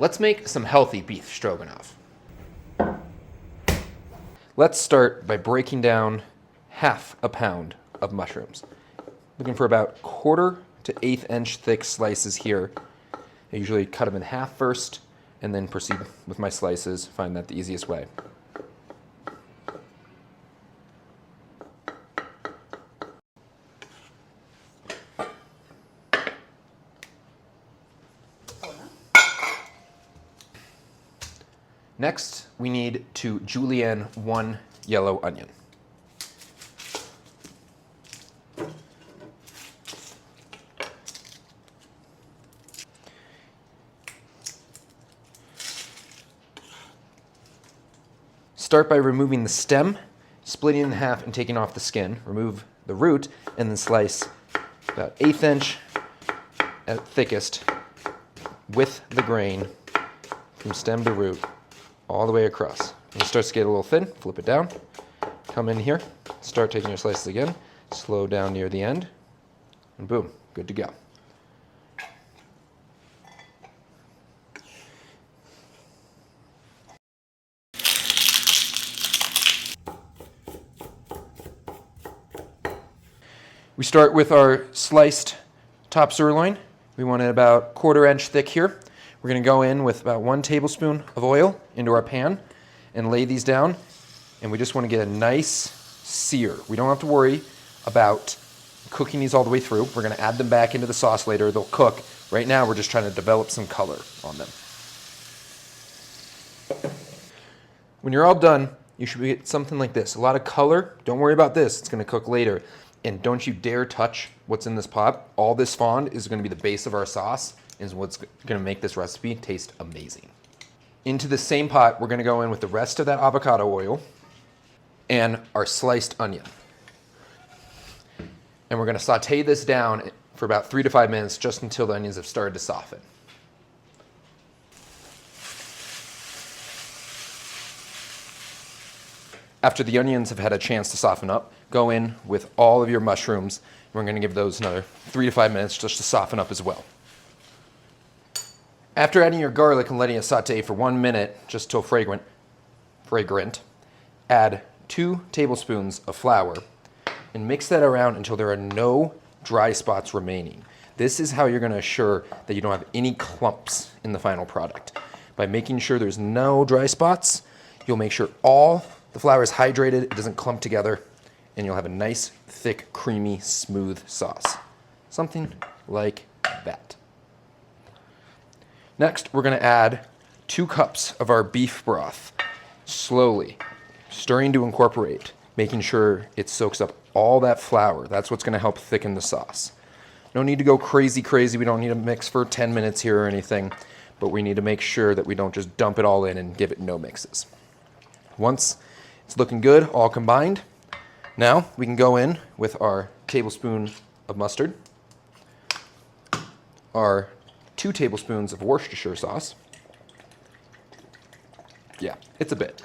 Let's make some healthy beef stroganoff. Let's start by breaking down half a pound of mushrooms. Looking for about 1/4 to 1/8 inch thick slices here. I usually cut them in half first and then proceed with my slices. Find that the easiest way. Next, we need to Julienne 1 yellow onion. Start by removing the stem, splitting it in half and taking off the skin. Remove the root and then slice about 1/8 inch at thickest with the grain from stem to root all the way across. When it starts to get a little thin, flip it down. Come in here, start taking your slices again, slow down near the end, and boom, good to go. We start with our sliced top sirloin. We want it about 1/4 inch thick here. We're going to go in with about 1 tablespoon of oil into our pan and lay these down. And we just want to get a nice sear. We don't have to worry about cooking these all the way through. We're going to add them back into the sauce later. They'll cook. Right now, we're just trying to develop some color on them. When you're all done, you should get something like this. A lot of color. Don't worry about this. It's going to cook later. And don't you dare touch what's in this pot. All this fond is going to be the base of our sauce, is what's going to make this recipe taste amazing. Into the same pot, we're going to go in with the rest of that avocado oil and our sliced onion. And we're going to saute this down for about 3 to 5 minutes, just until the onions have started to soften. After the onions have had a chance to soften up, go in with all of your mushrooms. We're going to give those another 3 to 5 minutes just to soften up as well. After adding your garlic and letting it saute for 1 minute, just till fragrant, add 2 tablespoons of flour and mix that around until there are no dry spots remaining. This is how you're going to assure that you don't have any clumps in the final product. By making sure there's no dry spots, you'll make sure all the flour is hydrated, it doesn't clump together, and you'll have a nice, thick, creamy, smooth sauce. Something like that. Next, we're going to add 2 cups of our beef broth, slowly, stirring to incorporate, making sure it soaks up all that flour. That's what's going to help thicken the sauce. No need to go crazy. We don't need to mix for 10 minutes here or anything, but we need to make sure that we don't just dump it all in and give it no mixes. Once it's looking good, all combined, now we can go in with our tablespoon of mustard, our 2 tablespoons of Worcestershire sauce. Yeah, it's a bit.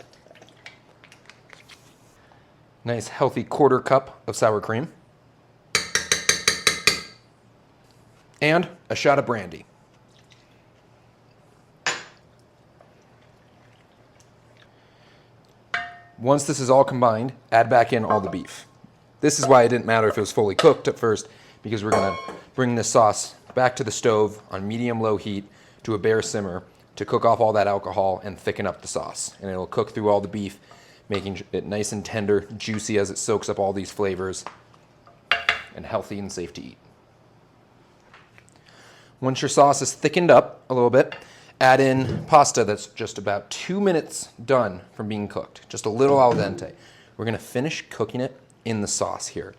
Nice healthy 1/4 cup of sour cream. And a shot of brandy. Once this is all combined, add back in all the beef. This is why it didn't matter if it was fully cooked at first, because we're going to bring this sauce back to the stove on medium-low heat to a bare simmer to cook off all that alcohol and thicken up the sauce. And it'll cook through all the beef, making it nice and tender, juicy as it soaks up all these flavors, and healthy and safe to eat. Once your sauce is thickened up a little bit, add in pasta that's just about 2 minutes done from being cooked, just a little al dente. We're going to finish cooking it in the sauce here.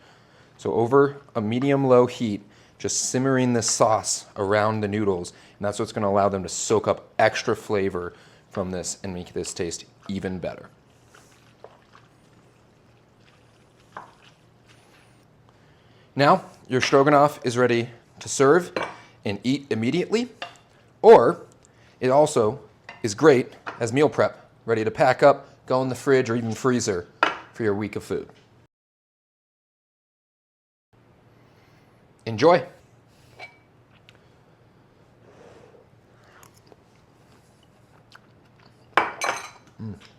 So over a medium-low heat, just simmering this sauce around the noodles, and that's what's going to allow them to soak up extra flavor from this and make this taste even better. Now, your stroganoff is ready to serve and eat immediately, or it also is great as meal prep, ready to pack up, go in the fridge or even freezer for your week of food. Enjoy. Mm.